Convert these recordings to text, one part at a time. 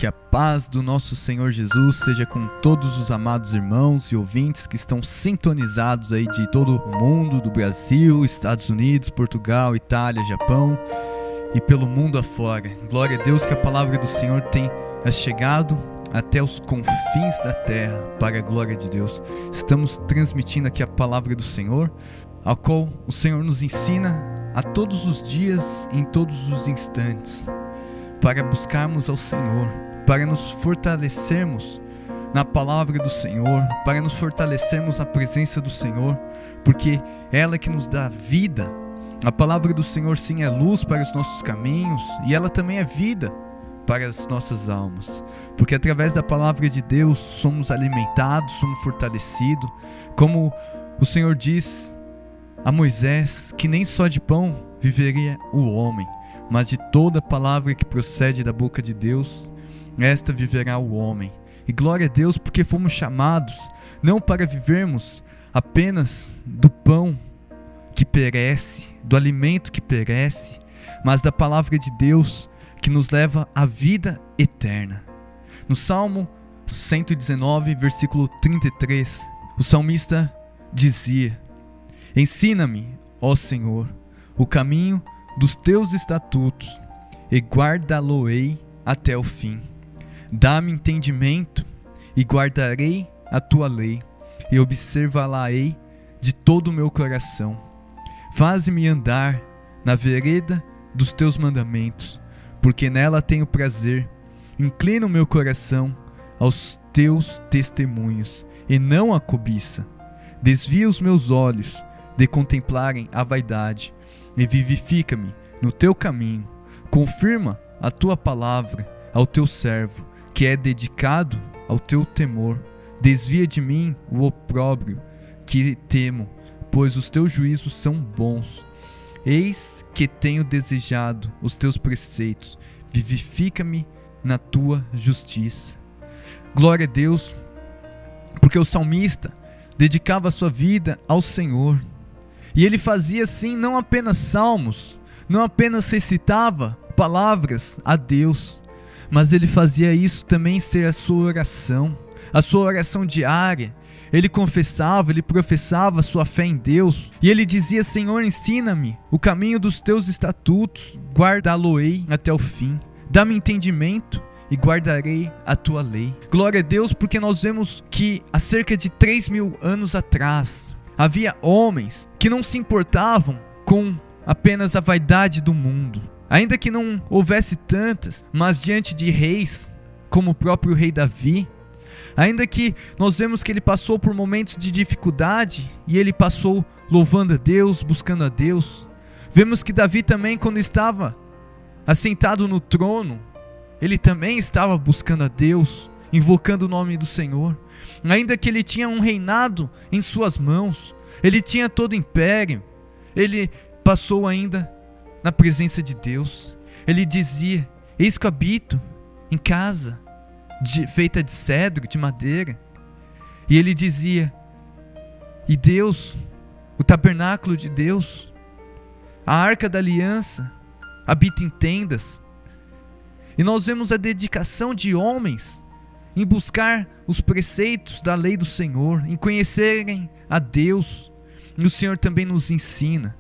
Que a paz do nosso Senhor Jesus seja com todos os amados irmãos e ouvintes que estão sintonizados aí de todo o mundo, do Brasil, Estados Unidos, Portugal, Itália, Japão e pelo mundo afora. Glória a Deus que a palavra do Senhor tem chegado até os confins da terra, para a glória de Deus. Estamos transmitindo aqui a palavra do Senhor, a qual o Senhor nos ensina a todos os dias e em todos os instantes, para buscarmos ao Senhor, para nos fortalecermos na palavra do Senhor, para nos fortalecermos na presença do Senhor, porque ela é que nos dá vida. A palavra do Senhor sim é luz para os nossos caminhos, e ela também é vida para as nossas almas, porque através da palavra de Deus somos alimentados, somos fortalecidos, como o Senhor diz a Moisés, que nem só de pão viveria o homem, mas de toda palavra que procede da boca de Deus, esta viverá o homem. E glória a Deus, porque fomos chamados não para vivermos apenas do pão que perece, do alimento que perece, mas da palavra de Deus que nos leva à vida eterna. No Salmo 119, versículo 33, o salmista dizia: Ensina-me, ó Senhor, o caminho dos teus estatutos, e guardá-lo-ei até o fim. Dá-me entendimento, e guardarei a tua lei, e observá-la-ei de todo o meu coração. Faze-me andar na vereda dos teus mandamentos, porque nela tenho prazer. Inclina o meu coração aos teus testemunhos, e não a cobiça. Desvia os meus olhos de contemplarem a vaidade, e vivifica-me no teu caminho. Confirma a tua palavra ao teu servo, que é dedicado ao teu temor. Desvia de mim o opróbrio que temo, pois os teus juízos são bons. Eis que tenho desejado os teus preceitos, vivifica-me na tua justiça. Glória a Deus, porque o salmista dedicava a sua vida ao Senhor, e ele fazia assim não apenas salmos, não apenas recitava palavras a Deus, mas ele fazia isso também ser a sua oração diária. Ele confessava, ele professava sua fé em Deus, e ele dizia: Senhor, ensina-me o caminho dos teus estatutos, guardá-lo-ei até o fim. Dá-me entendimento e guardarei a tua lei. Glória a Deus, porque nós vemos que há cerca de 3.000 anos atrás, havia homens que não se importavam com apenas a vaidade do mundo. Ainda que não houvesse tantas, mas diante de reis, como o próprio rei Davi, ainda que nós vemos que ele passou por momentos de dificuldade, e ele passou louvando a Deus, buscando a Deus. Vemos que Davi também, quando estava assentado no trono, ele também estava buscando a Deus, invocando o nome do Senhor. Ainda que ele tinha um reinado em suas mãos, ele tinha todo o império, ele passou ainda na presença de Deus. Ele dizia: eis que eu habito em casa feita de cedro, de madeira. E ele dizia: e Deus, o tabernáculo de Deus, a arca da aliança, habita em tendas. E nós vemos a dedicação de homens em buscar os preceitos da lei do Senhor, em conhecerem a Deus. E o Senhor também nos ensina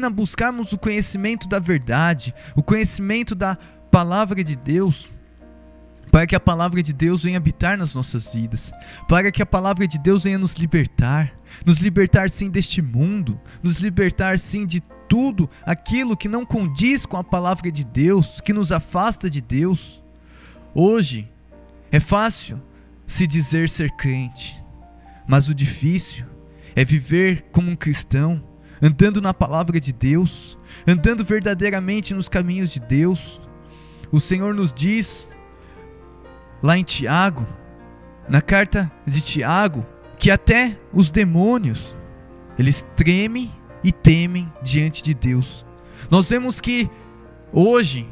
a buscarmos o conhecimento da verdade, o conhecimento da palavra de Deus, para que a palavra de Deus venha habitar nas nossas vidas, para que a palavra de Deus venha nos libertar sim deste mundo, nos libertar sim de tudo aquilo que não condiz com a palavra de Deus, que nos afasta de Deus. Hoje é fácil se dizer ser crente, mas o difícil é viver como um cristão, andando na palavra de Deus, andando verdadeiramente nos caminhos de Deus. O Senhor nos diz lá em Tiago, na carta de Tiago, que até os demônios, eles tremem e temem diante de Deus. Nós vemos que hoje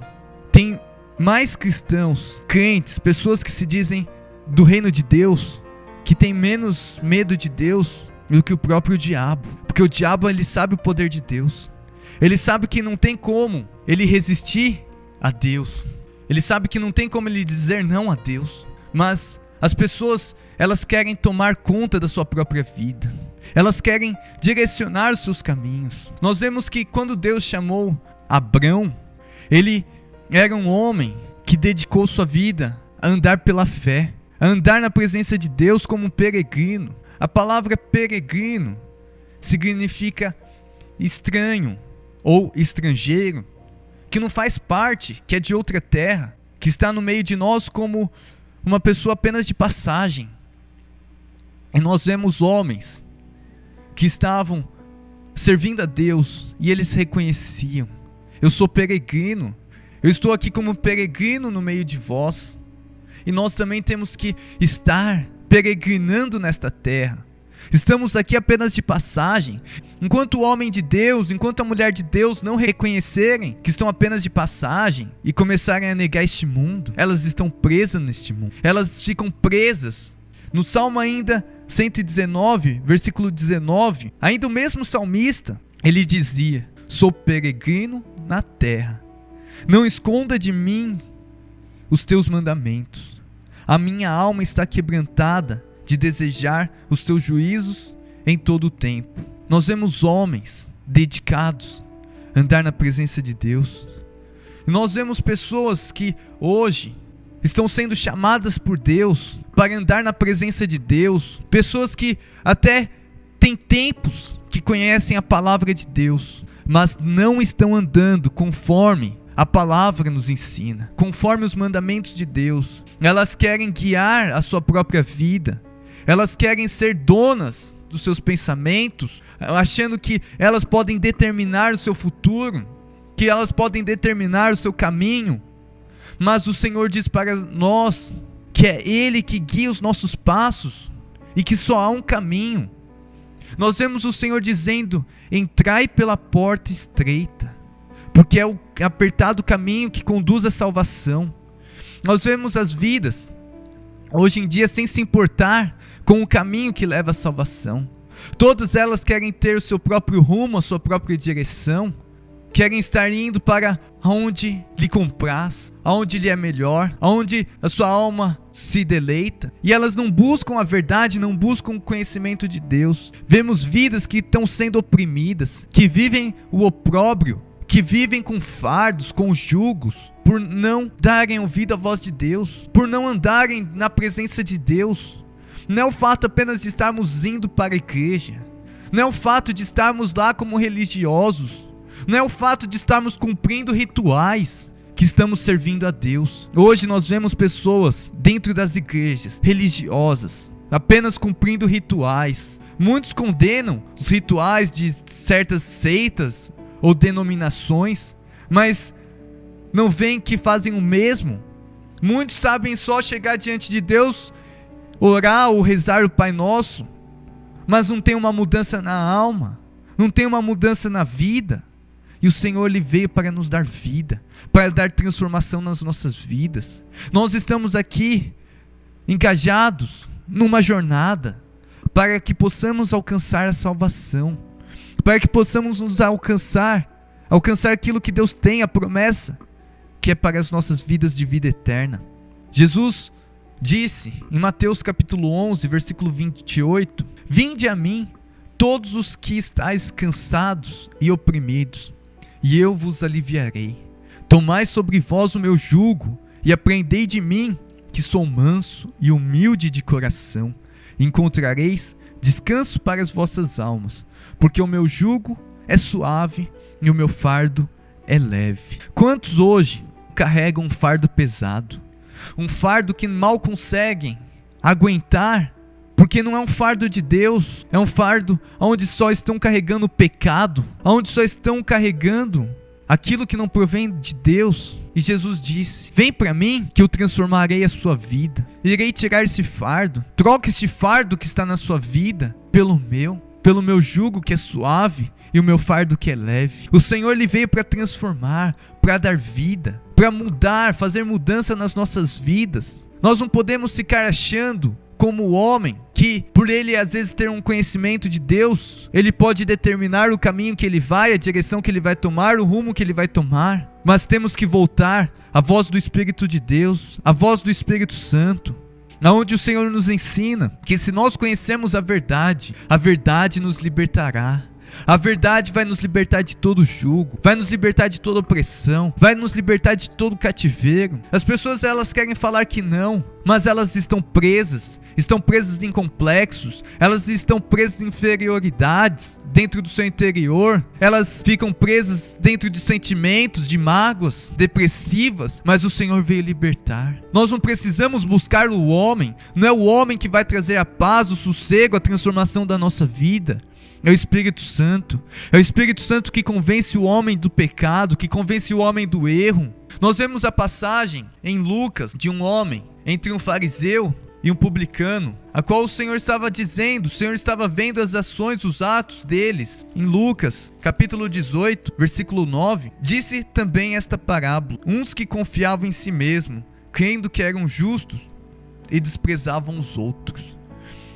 tem mais cristãos, crentes, pessoas que se dizem do reino de Deus, que tem menos medo de Deus do que o próprio diabo. Porque o diabo, ele sabe o poder de Deus. Ele sabe que não tem como ele resistir a Deus. Ele sabe que não tem como ele dizer não a Deus. Mas as pessoas, elas querem tomar conta da sua própria vida. Elas querem direcionar os seus caminhos. Nós vemos que quando Deus chamou Abrão, ele era um homem que dedicou sua vida a andar pela fé, a andar na presença de Deus como um peregrino. A palavra peregrino significa estranho ou estrangeiro, que não faz parte, que é de outra terra, que está no meio de nós como uma pessoa apenas de passagem. E nós vemos homens que estavam servindo a Deus e eles reconheciam: eu sou peregrino, eu estou aqui como peregrino no meio de vós. E nós também temos que estar peregrinando nesta terra. Estamos aqui apenas de passagem. Enquanto o homem de Deus, enquanto a mulher de Deus não reconhecerem que estão apenas de passagem e começarem a negar este mundo, elas estão presas neste mundo. Elas ficam presas. No Salmo ainda 119, versículo 19, ainda o mesmo salmista, ele dizia: sou peregrino na terra, não esconda de mim os teus mandamentos. A minha alma está quebrantada de desejar os teus juízos em todo o tempo. Nós vemos homens dedicados a andar na presença de Deus. E nós vemos pessoas que hoje estão sendo chamadas por Deus para andar na presença de Deus. Pessoas que até têm tempos que conhecem a palavra de Deus, mas não estão andando conforme a palavra nos ensina, conforme os mandamentos de Deus. Elas querem guiar a sua própria vida. Elas querem ser donas dos seus pensamentos, achando que elas podem determinar o seu futuro, que elas podem determinar o seu caminho. Mas o Senhor diz para nós que é Ele que guia os nossos passos e que só há um caminho. Nós vemos o Senhor dizendo: entrai pela porta estreita, porque é o apertado caminho que conduz à salvação. Nós vemos as vidas hoje em dia sem se importar com o caminho que leva à salvação. Todas elas querem ter o seu próprio rumo, a sua própria direção. Querem estar indo para onde lhe compraz, aonde lhe é melhor, aonde a sua alma se deleita. E elas não buscam a verdade, não buscam o conhecimento de Deus. Vemos vidas que estão sendo oprimidas, que vivem o opróbrio, que vivem com fardos, com jugos, por não darem ouvido à voz de Deus, por não andarem na presença de Deus. Não é o fato apenas de estarmos indo para a igreja, não é o fato de estarmos lá como religiosos, não é o fato de estarmos cumprindo rituais que estamos servindo a Deus. Hoje nós vemos pessoas dentro das igrejas religiosas apenas cumprindo rituais. Muitos condenam os rituais de certas seitas ou denominações, mas não veem que fazem o mesmo. Muitos sabem só chegar diante de Deus, orar ou rezar o Pai Nosso, mas não tem uma mudança na alma, não tem uma mudança na vida. E o Senhor, Ele veio para nos dar vida, para dar transformação nas nossas vidas. Nós estamos aqui engajados numa jornada para que possamos alcançar a salvação, para que possamos nos alcançar aquilo que Deus tem, a promessa, que é para as nossas vidas de vida eterna. Jesus disse em Mateus capítulo 11, versículo 28, vinde a mim todos os que estáis cansados e oprimidos, e eu vos aliviarei. Tomai sobre vós o meu jugo e aprendei de mim, que sou manso e humilde de coração. Encontrareis descanso para as vossas almas, porque o meu jugo é suave e o meu fardo é leve. Quantos hoje carregam um fardo pesado? Um fardo que mal conseguem aguentar, porque não é um fardo de Deus, é um fardo onde só estão carregando o pecado, onde só estão carregando aquilo que não provém de Deus. E Jesus disse: vem para mim que eu transformarei a sua vida, irei tirar esse fardo. Troca esse fardo que está na sua vida pelo meu jugo que é suave e o meu fardo que é leve. O Senhor, Ele veio para transformar, para dar vida, para mudar, fazer mudança nas nossas vidas. Nós não podemos ficar achando como o homem que, por ele às vezes ter um conhecimento de Deus, ele pode determinar o caminho que ele vai, a direção que ele vai tomar, o rumo que ele vai tomar. mas temos que voltar à voz do Espírito de Deus, à voz do Espírito Santo, onde o Senhor nos ensina que se nós conhecermos a verdade nos libertará. A verdade vai nos libertar de todo jugo, vai nos libertar de toda opressão, vai nos libertar de todo cativeiro. As pessoas, elas querem falar que não, mas elas estão presas em complexos, elas estão presas em inferioridades dentro do seu interior, elas ficam presas dentro de sentimentos, de mágoas depressivas, mas o Senhor veio libertar. Nós não precisamos buscar o homem, não é o homem que vai trazer a paz, o sossego, a transformação da nossa vida. É o Espírito Santo. É o Espírito Santo que convence o homem do pecado, que convence o homem do erro. Nós vemos a passagem em Lucas de um homem entre um fariseu e um publicano, a qual o Senhor estava dizendo, o Senhor estava vendo as ações, os atos deles. Em Lucas, capítulo 18, versículo 9, disse também esta parábola: uns que confiavam em si mesmo, crendo que eram justos, e desprezavam os outros.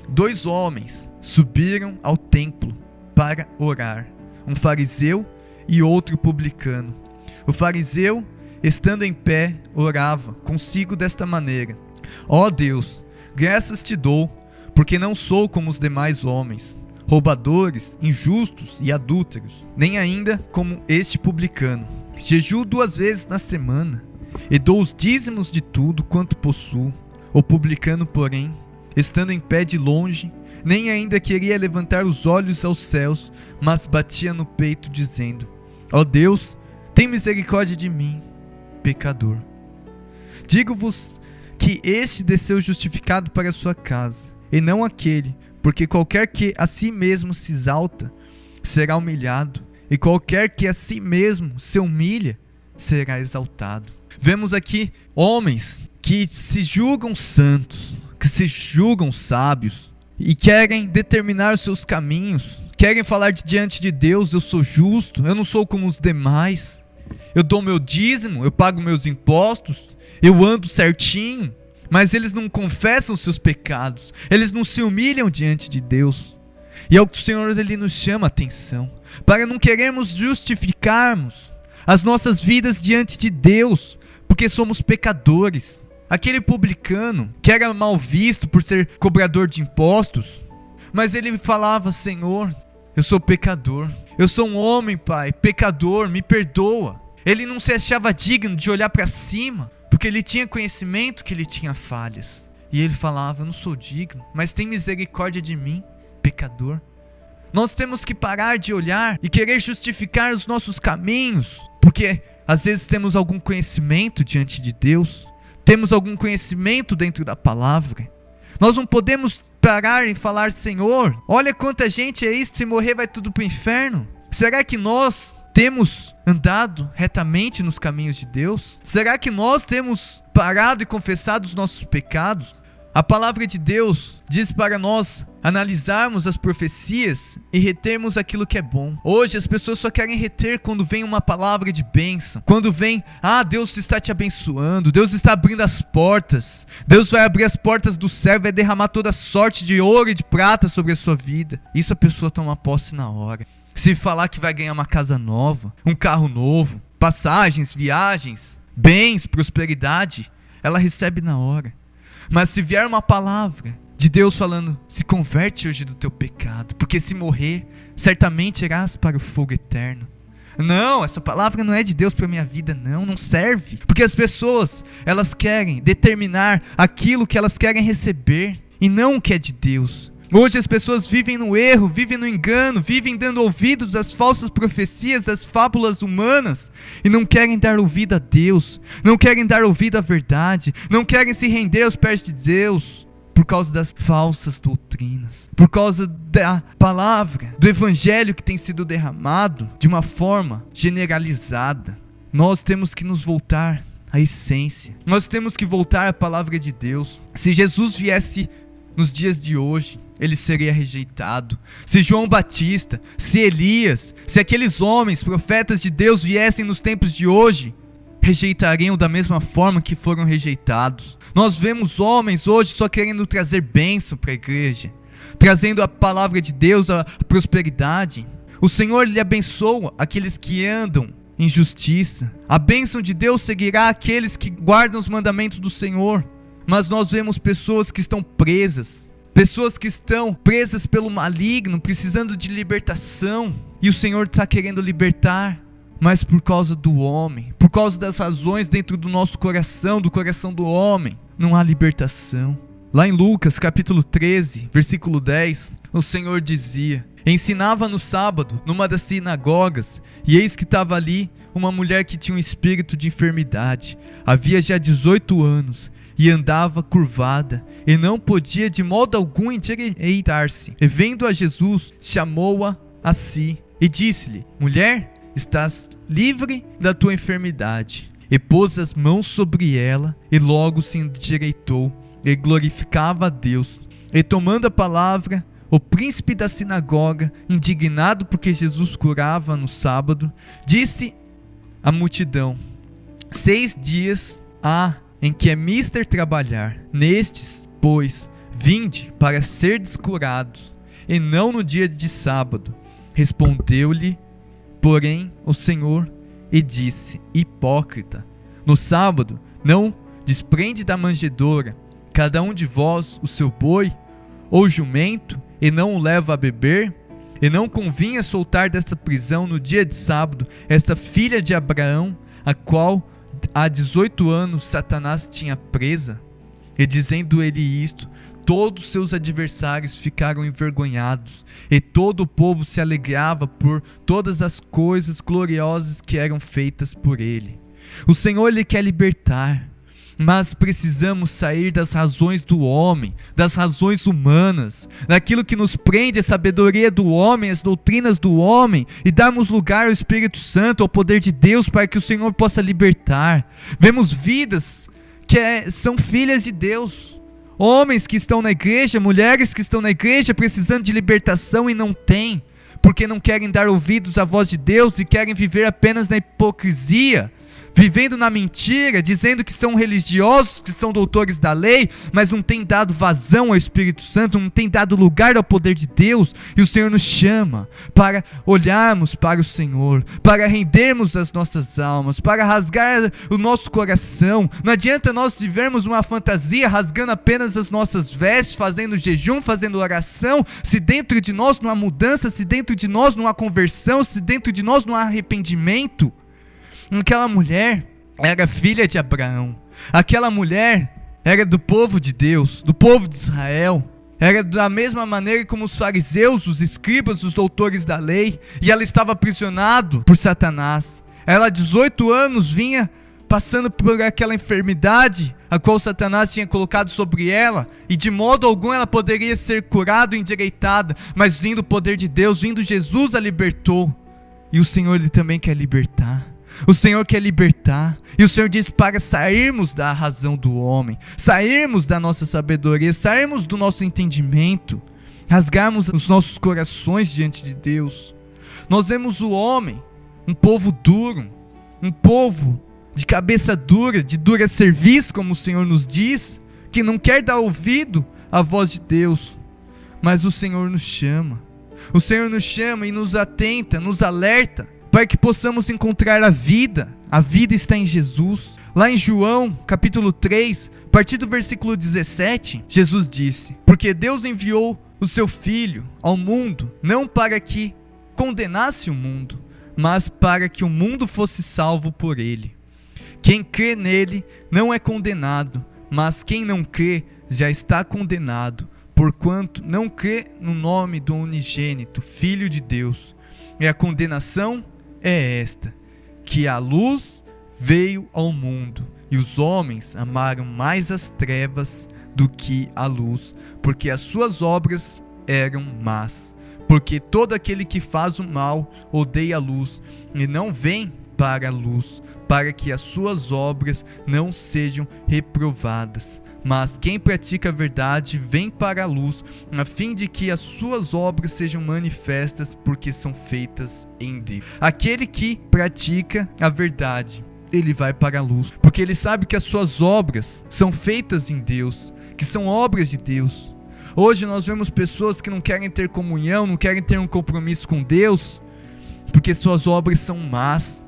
2 homens subiram ao templo para orar, um fariseu e outro publicano. O fariseu, estando em pé, orava consigo desta maneira: ó Deus, graças te dou, porque não sou como os demais homens, roubadores, injustos e adúlteros, nem ainda como este publicano. Jejuo 2 vezes na semana, e dou os dízimos de tudo quanto possuo. O publicano, porém, estando em pé de longe, nem ainda queria levantar os olhos aos céus, mas batia no peito, dizendo: ó Deus, tem misericórdia de mim, pecador. Digo-vos que este desceu justificado para a sua casa, e não aquele, porque qualquer que a si mesmo se exalta, será humilhado, e qualquer que a si mesmo se humilha, será exaltado. Vemos aqui homens que se julgam santos, que se julgam sábios, e querem determinar os seus caminhos, querem falar diante de Deus: eu sou justo, eu não sou como os demais, eu dou meu dízimo, eu pago meus impostos, eu ando certinho. Mas eles não confessam os seus pecados, eles não se humilham diante de Deus. E é o que o Senhor, ele nos chama a atenção, para não querermos justificarmos as nossas vidas diante de Deus, porque somos pecadores. Aquele publicano, que era mal visto por ser cobrador de impostos, mas ele falava: Senhor, eu sou pecador, eu sou um homem, Pai, pecador, me perdoa. Ele não se achava digno de olhar para cima, porque ele tinha conhecimento que ele tinha falhas. E ele falava: eu não sou digno, mas tem misericórdia de mim, pecador. Nós temos que parar de olhar e querer justificar os nossos caminhos, porque às vezes temos algum conhecimento diante de Deus, temos algum conhecimento dentro da palavra. Nós não podemos parar e falar: Senhor, olha quanta gente é isso, se morrer vai tudo para o inferno. Será que nós temos andado retamente nos caminhos de Deus? Será que nós temos parado e confessado os nossos pecados? A palavra de Deus diz para nós analisarmos as profecias e retermos aquilo que é bom. Hoje as pessoas só querem reter quando vem uma palavra de bênção, quando vem: Deus está te abençoando, Deus está abrindo as portas, Deus vai abrir as portas do céu, vai derramar toda sorte de ouro e de prata sobre a sua vida. Isso a pessoa toma posse na hora. Se falar que vai ganhar uma casa nova, um carro novo, passagens, viagens, bens, prosperidade, ela recebe na hora. Mas se vier uma palavra de Deus falando: se converte hoje do teu pecado, porque se morrer, certamente irás para o fogo eterno. Não, essa palavra não é de Deus para minha vida, não serve. Porque as pessoas, elas querem determinar aquilo que elas querem receber, e não o que é de Deus. Hoje as pessoas vivem no erro, vivem no engano, vivem dando ouvidos às falsas profecias, às fábulas humanas, e não querem dar ouvido a Deus, não querem dar ouvido à verdade, não querem se render aos pés de Deus, por causa das falsas doutrinas, por causa da palavra, do evangelho que tem sido derramado de uma forma generalizada. Nós temos que nos voltar à essência, nós temos que voltar à palavra de Deus. Se Jesus viesse nos dias de hoje, ele seria rejeitado. Se João Batista, se Elias, se aqueles homens, profetas de Deus viessem nos tempos de hoje, rejeitariam da mesma forma que foram rejeitados. Nós vemos homens hoje só querendo trazer bênção para a igreja, trazendo a palavra de Deus, a prosperidade. O Senhor lhe abençoa aqueles que andam injustiça. A bênção de Deus seguirá aqueles que guardam os mandamentos do Senhor. Mas nós vemos pessoas que estão presas, pessoas que estão presas pelo maligno, precisando de libertação. E o Senhor está querendo libertar, mas por causa do homem, por causa das razões dentro do nosso coração, do coração do homem, não há libertação. Lá em Lucas capítulo 13, versículo 10, o Senhor dizia: ensinava no sábado, numa das sinagogas, e eis que estava ali uma mulher que tinha um espírito de enfermidade. Havia já 18 anos, e andava curvada, e não podia de modo algum endireitar-se. E vendo a Jesus, chamou-a a si, e disse-lhe: mulher, estás livre da tua enfermidade. E pôs as mãos sobre ela, e logo se endireitou, e glorificava a Deus. E tomando a palavra, o príncipe da sinagoga, indignado porque Jesus curava no sábado, disse à multidão: 6 dias há em que é mister trabalhar. Nestes, pois, vinde para serdes curados, e não no dia de sábado. Respondeu-lhe, porém, o Senhor, e disse: hipócrita, no sábado não desprende da manjedoura cada um de vós o seu boi ou jumento, e não o leva a beber? E não convinha soltar desta prisão no dia de sábado esta filha de Abraão, a qual há 18 anos Satanás tinha presa? E dizendo ele isto, todos seus adversários ficaram envergonhados, e todo o povo se alegrava por todas as coisas gloriosas que eram feitas por ele. O Senhor lhe quer libertar, mas precisamos sair das razões do homem, das razões humanas, daquilo que nos prende a sabedoria do homem, as doutrinas do homem, e darmos lugar ao Espírito Santo, ao poder de Deus, para que o Senhor possa libertar. Vemos vidas que são filhas de Deus, homens que estão na igreja, mulheres que estão na igreja precisando de libertação e não têm, porque não querem dar ouvidos à voz de Deus e querem viver apenas na hipocrisia, vivendo na mentira, dizendo que são religiosos, que são doutores da lei, mas não tem dado vazão ao Espírito Santo, não tem dado lugar ao poder de Deus. E o Senhor nos chama para olharmos para o Senhor, para rendermos as nossas almas, para rasgar o nosso coração. Não adianta nós vivermos uma fantasia rasgando apenas as nossas vestes, fazendo jejum, fazendo oração, se dentro de nós não há mudança, se dentro de nós não há conversão, se dentro de nós não há arrependimento. Aquela mulher era filha de Abraão. Aquela mulher era do povo de Deus, do povo de Israel. Era da mesma maneira como os fariseus, os escribas, os doutores da lei. E ela estava aprisionada por Satanás. Ela, há 18 anos, vinha passando por aquela enfermidade a qual Satanás tinha colocado sobre ela, e de modo algum ela poderia ser curada ou endireitada, mas vindo o poder de Deus, vindo Jesus, a libertou. E o Senhor, Ele também quer libertar. O Senhor quer libertar, e o Senhor diz para sairmos da razão do homem, sairmos da nossa sabedoria, sairmos do nosso entendimento, rasgarmos os nossos corações diante de Deus. Nós vemos o homem, um povo duro, um povo de cabeça dura, de dura serviço, como o Senhor nos diz, que não quer dar ouvido à voz de Deus. Mas o Senhor nos chama, e nos atenta, nos alerta, para que possamos encontrar a vida está em Jesus. Lá em João, capítulo 3, a partir do versículo 17, Jesus disse: porque Deus enviou o seu Filho ao mundo, não para que condenasse o mundo, mas para que o mundo fosse salvo por ele. Quem crê nele não é condenado, mas quem não crê já está condenado, porquanto não crê no nome do unigênito Filho de Deus. E a condenação é esta, que a luz veio ao mundo, e os homens amaram mais as trevas do que a luz, porque as suas obras eram más. Porque todo aquele que faz o mal odeia a luz, e não vem para a luz, para que as suas obras não sejam reprovadas. Mas quem pratica a verdade vem para a luz, a fim de que as suas obras sejam manifestas, porque são feitas em Deus. Aquele que pratica a verdade, ele vai para a luz, porque ele sabe que as suas obras são feitas em Deus, que são obras de Deus. Hoje nós vemos pessoas que não querem ter comunhão, não querem ter um compromisso com Deus, porque suas obras são más.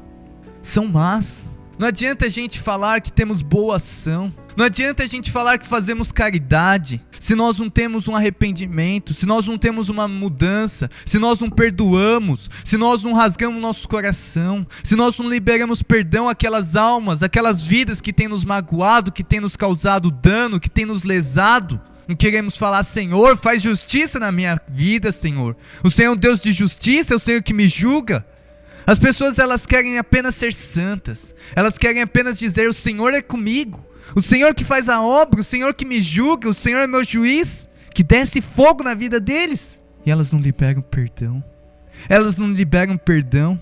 são más. Não adianta a gente falar que temos boa ação. Não adianta a gente falar que fazemos caridade se nós não temos um arrependimento, se nós não temos uma mudança, se nós não perdoamos, se nós não rasgamos nosso coração, se nós não liberamos perdão àquelas almas, aquelas vidas que têm nos magoado, que têm nos causado dano, que têm nos lesado. Não queremos falar: Senhor, faz justiça na minha vida, Senhor. O Senhor é um Deus de justiça, é o Senhor que me julga. As pessoas, elas querem apenas ser santas. Elas querem apenas dizer: o Senhor é comigo. O Senhor que faz a obra, o Senhor que me julga, o Senhor é meu juiz, que desce fogo na vida deles. E elas não liberam perdão. Elas não liberam perdão.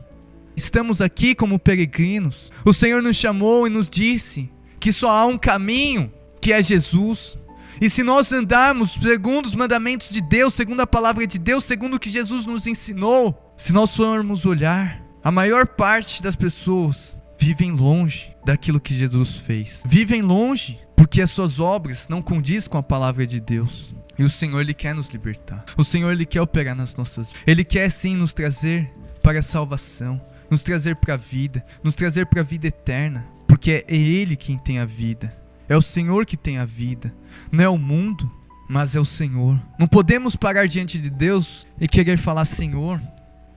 Estamos aqui como peregrinos. O Senhor nos chamou e nos disse que só há um caminho, que é Jesus. E se nós andarmos segundo os mandamentos de Deus, segundo a palavra de Deus, segundo o que Jesus nos ensinou, se nós formos olhar, a maior parte das pessoas vivem longe daquilo que Jesus fez. Vivem longe porque as suas obras não condizem com a palavra de Deus. E o Senhor, Ele quer nos libertar. O Senhor, Ele quer operar nas nossas vidas. Ele quer sim nos trazer para a salvação, nos trazer para a vida, nos trazer para a vida eterna. Porque é Ele quem tem a vida. É o Senhor que tem a vida. Não é o mundo, mas é o Senhor. Não podemos parar diante de Deus e querer falar: Senhor,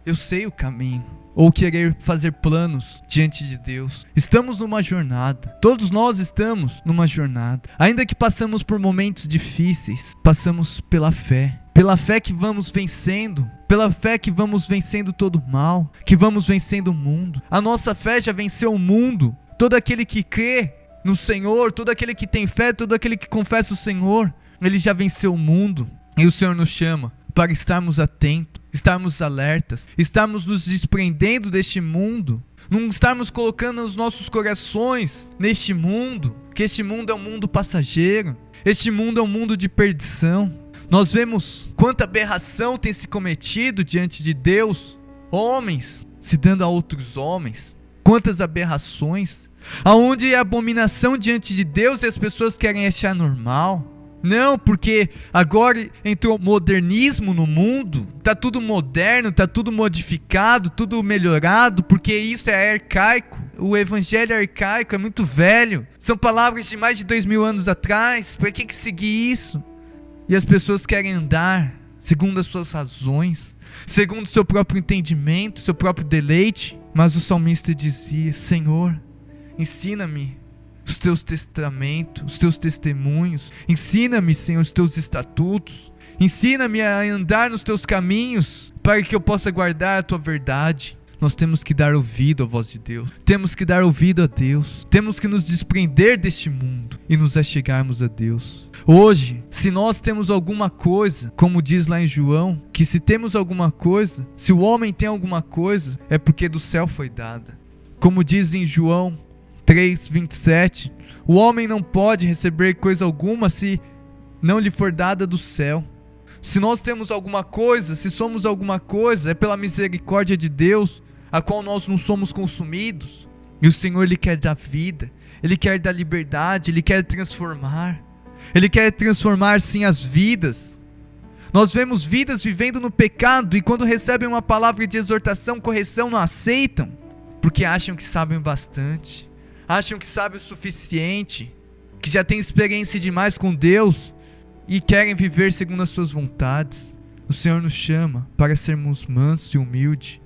eu sei o caminho. Ou querer fazer planos diante de Deus. Estamos numa jornada. Todos nós estamos numa jornada. Ainda que passamos por momentos difíceis, passamos pela fé. Pela fé que vamos vencendo. Pela fé que vamos vencendo todo o mal. Que vamos vencendo o mundo. A nossa fé já venceu o mundo. Todo aquele que crê no Senhor, todo aquele que tem fé, todo aquele que confessa o Senhor, ele já venceu o mundo. E o Senhor nos chama para estarmos atentos, estarmos alertas, estarmos nos desprendendo deste mundo, não estarmos colocando os nossos corações neste mundo, que este mundo é um mundo passageiro, este mundo é um mundo de perdição. Nós vemos quanta aberração tem se cometido diante de Deus, homens se dando a outros homens, quantas aberrações, aonde é abominação diante de Deus e as pessoas querem achar normal. Não, porque agora entrou modernismo no mundo, tá tudo moderno, tá tudo modificado, tudo melhorado, porque isso é arcaico. O evangelho é arcaico, é muito velho. São palavras de mais de 2000 anos atrás, para que seguir isso? E as pessoas querem andar segundo as suas razões, segundo o seu próprio entendimento, seu próprio deleite. Mas o salmista dizia: Senhor, ensina-me os teus testamentos, os teus testemunhos. Ensina-me, Senhor, os teus estatutos. Ensina-me a andar nos teus caminhos, para que eu possa guardar a tua verdade. Nós temos que dar ouvido à voz de Deus. Temos que dar ouvido a Deus. Temos que nos desprender deste mundo e nos achegarmos a Deus. Hoje, se nós temos alguma coisa, como diz lá em João, que se temos alguma coisa, se o homem tem alguma coisa, é porque do céu foi dada. Como diz em João 3:27, o homem não pode receber coisa alguma se não lhe for dada do céu. Se nós temos alguma coisa, se somos alguma coisa, é pela misericórdia de Deus, a qual nós não somos consumidos. E o Senhor, Ele quer dar vida, Ele quer dar liberdade, Ele quer transformar. Ele quer transformar sim as vidas. Nós vemos vidas vivendo no pecado e quando recebem uma palavra de exortação, correção, não aceitam, porque acham que sabem bastante. Acham que sabem o suficiente, que já têm experiência demais com Deus e querem viver segundo as suas vontades. O Senhor nos chama para sermos mansos e humilde,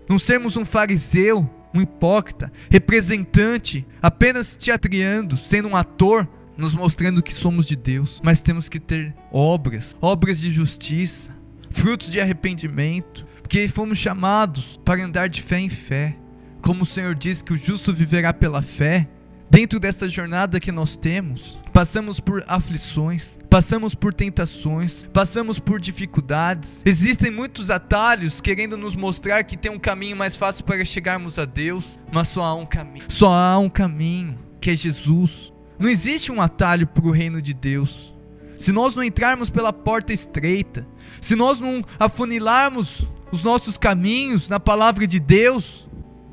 não sermos um fariseu, um hipócrita, representante, apenas teatreando, sendo um ator, nos mostrando que somos de Deus. Mas temos que ter obras de justiça, frutos de arrependimento, porque fomos chamados para andar de fé em fé. Como o Senhor diz que o justo viverá pela fé, dentro desta jornada que nós temos, passamos por aflições, passamos por tentações, passamos por dificuldades. Existem muitos atalhos querendo nos mostrar que tem um caminho mais fácil para chegarmos a Deus, mas só há um caminho, que é Jesus. Não existe um atalho para o reino de Deus. Se nós não entrarmos pela porta estreita, se nós não afunilarmos os nossos caminhos na palavra de Deus,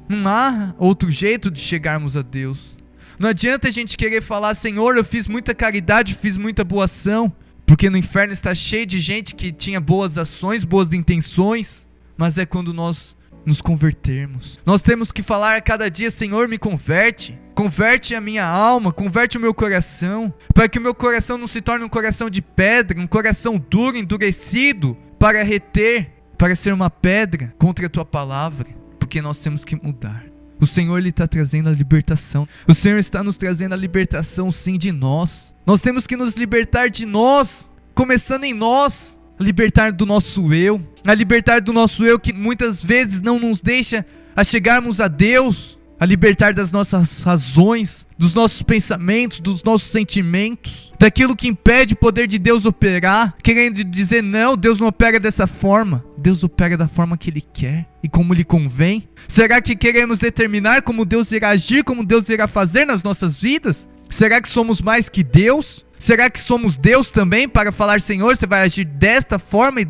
não há outro jeito de chegarmos a Deus. Não adianta a gente querer falar: Senhor, eu fiz muita caridade, fiz muita boa ação, porque no inferno está cheio de gente que tinha boas ações, boas intenções, mas é quando nós nos convertermos. Nós temos que falar a cada dia: Senhor, me converte. Converte a minha alma, converte o meu coração, para que o meu coração não se torne um coração de pedra, um coração duro, endurecido, para reter, para ser uma pedra contra a tua palavra, porque nós temos que mudar. O Senhor, Ele está trazendo a libertação. O Senhor está nos trazendo a libertação, sim, de nós. Nós temos que nos libertar de nós, começando em nós. Libertar do nosso eu, a libertar do nosso eu que muitas vezes não nos deixa a chegarmos a Deus, a libertar das nossas razões, dos nossos pensamentos, dos nossos sentimentos, daquilo que impede o poder de Deus operar, querendo dizer: não, Deus não opera dessa forma. Deus opera da forma que Ele quer e como lhe convém. Será que queremos determinar como Deus irá agir, como Deus irá fazer nas nossas vidas? Será que somos mais que Deus? Será que somos Deus também para falar: Senhor, você vai agir desta forma e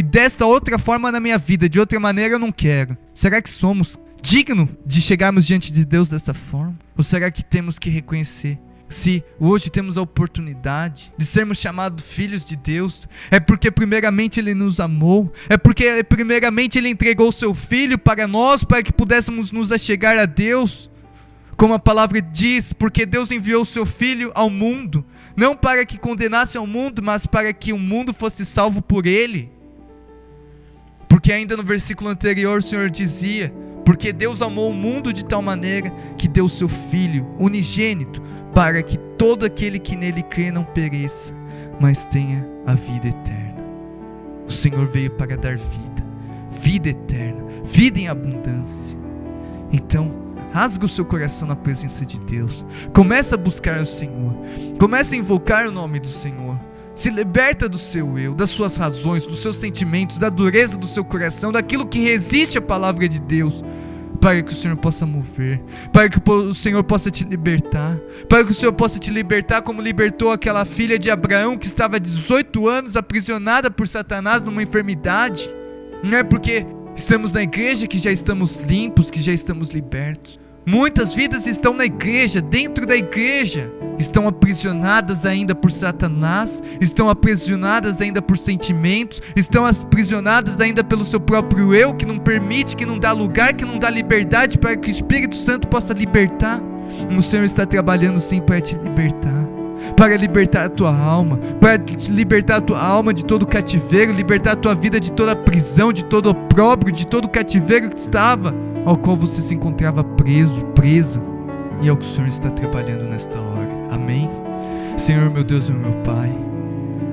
desta outra forma na minha vida, de outra maneira eu não quero? Será que somos dignos de chegarmos diante de Deus dessa forma? Ou será que temos que reconhecer, se hoje temos a oportunidade de sermos chamados filhos de Deus, é porque primeiramente Ele nos amou, é porque primeiramente Ele entregou o seu Filho para nós, para que pudéssemos nos achegar a Deus? Como a palavra diz, porque Deus enviou o seu Filho ao mundo, não para que condenasse ao mundo, mas para que o mundo fosse salvo por Ele. Porque ainda no versículo anterior o Senhor dizia: porque Deus amou o mundo de tal maneira que deu o seu Filho unigênito, para que todo aquele que nele crê não pereça, mas tenha a vida eterna. O Senhor veio para dar vida, vida eterna, vida em abundância. Então, rasga o seu coração na presença de Deus. Começa a buscar o Senhor. Começa a invocar o nome do Senhor. Se liberta do seu eu, das suas razões, dos seus sentimentos, da dureza do seu coração, daquilo que resiste à palavra de Deus, para que o Senhor possa mover, para que o Senhor possa te libertar, para que o Senhor possa te libertar como libertou aquela filha de Abraão que estava há 18 anos aprisionada por Satanás numa enfermidade. Não é porque estamos na igreja que já estamos limpos, que já estamos libertos. Muitas vidas estão na igreja, dentro da igreja, estão aprisionadas ainda por Satanás, estão aprisionadas ainda por sentimentos, estão aprisionadas ainda pelo seu próprio eu, que não permite, que não dá lugar, que não dá liberdade para que o Espírito Santo possa libertar. O Senhor está trabalhando sim para te libertar, para libertar a tua alma, para libertar a tua alma de todo cativeiro, libertar a tua vida de toda prisão, de todo opróbrio, de todo cativeiro que estava, ao qual você se encontrava preso, presa. E é o que o Senhor está trabalhando nesta hora. Amém? Senhor, meu Deus e meu Pai,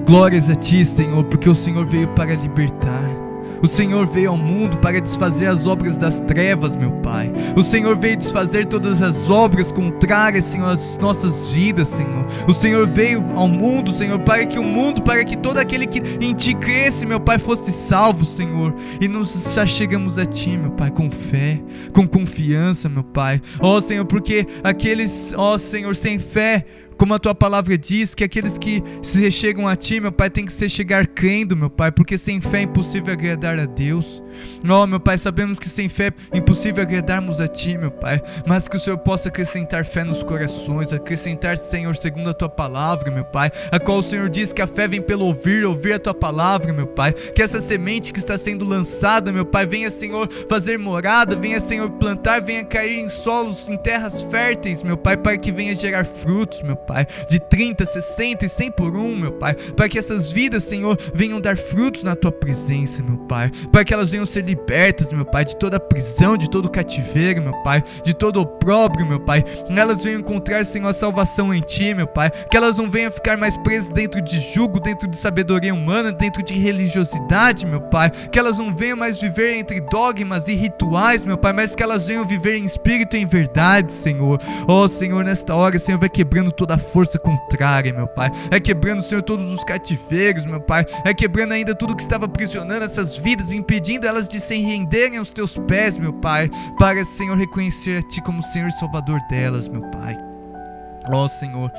glórias a Ti, Senhor, porque o Senhor veio para libertar. O Senhor veio ao mundo para desfazer as obras das trevas, meu Pai. O Senhor veio desfazer todas as obras contrárias, Senhor, às nossas vidas, Senhor. O Senhor veio ao mundo, Senhor, para que todo aquele que em Ti cresce, meu Pai, fosse salvo, Senhor. E nos chegamos a Ti, meu Pai, com fé, com confiança, meu Pai. Ó, Senhor, porque aqueles, ó, Senhor, sem fé, como a Tua palavra diz, que aqueles que se chegam a Ti, meu Pai, tem que se chegar crendo, meu Pai, porque sem fé é impossível agradar a Deus. Ó, meu Pai, sabemos que sem fé é impossível agradarmos a Ti, meu Pai, mas que o Senhor possa acrescentar fé nos corações, acrescentar, Senhor, segundo a Tua palavra, meu Pai, a qual o Senhor diz que a fé vem pelo ouvir, ouvir a Tua palavra, meu Pai, que essa semente que está sendo lançada, meu Pai, venha, Senhor, fazer morada, venha, Senhor, plantar, venha cair em solos, em terras férteis, meu Pai, para que venha gerar frutos, meu Pai, de 30, 60 e 100 por um, meu Pai, para que essas vidas, Senhor, venham dar frutos na Tua presença, meu Pai, para que elas venham ser libertas, meu Pai, de toda prisão, de todo cativeiro, meu Pai, de todo opróbrio, meu Pai, elas venham encontrar, Senhor, a salvação em Ti, meu Pai, que elas não venham ficar mais presas dentro de jugo, dentro de sabedoria humana, dentro de religiosidade, meu Pai, que elas não venham mais viver entre dogmas e rituais, meu Pai, mas que elas venham viver em espírito e em verdade, Senhor. Ó, Senhor, nesta hora, Senhor, vai quebrando toda a força contrária, meu Pai, é quebrando, Senhor, todos os cativeiros, meu Pai, é quebrando ainda tudo que estava aprisionando essas vidas, impedindo elas de se renderem aos Teus pés, meu Pai, para, Senhor, reconhecer a Ti como Senhor e Salvador delas, meu Pai. Ó Senhor,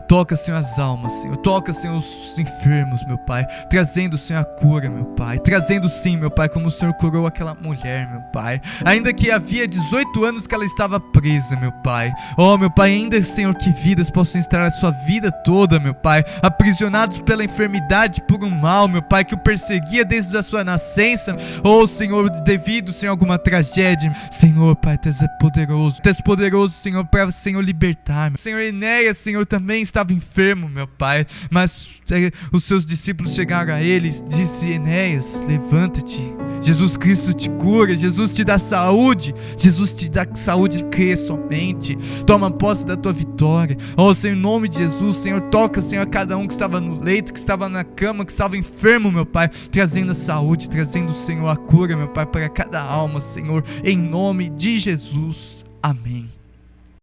toca, Senhor, as almas, Senhor. Toca, Senhor, os enfermos, meu Pai. Trazendo, Senhor, a cura, meu Pai. Trazendo sim, meu Pai, como o Senhor curou aquela mulher, meu Pai. Ainda que havia 18 anos que ela estava presa, meu Pai. Ó, meu Pai, ainda, Senhor, que vidas possam estar a sua vida toda, meu Pai. Aprisionados pela enfermidade, por um mal, meu Pai, que o perseguia desde a sua nascença. Ó, Senhor, devido, Senhor, a alguma tragédia. Senhor, Pai, Tu és poderoso. Tu és poderoso, Senhor, para, Senhor, libertar. Senhor, Enéas, Senhor, também estava enfermo, meu Pai, mas os seus discípulos chegaram a ele e disse: Enéas, levanta-te, Jesus Cristo te cura, Jesus te dá saúde, Jesus te dá saúde, crê somente, toma posse da tua vitória. Ó Senhor, em nome de Jesus, Senhor, toca, Senhor, a cada um que estava no leito, que estava na cama, que estava enfermo, meu Pai, trazendo a saúde, trazendo, Senhor, a cura, meu Pai, para cada alma, Senhor, em nome de Jesus, amém.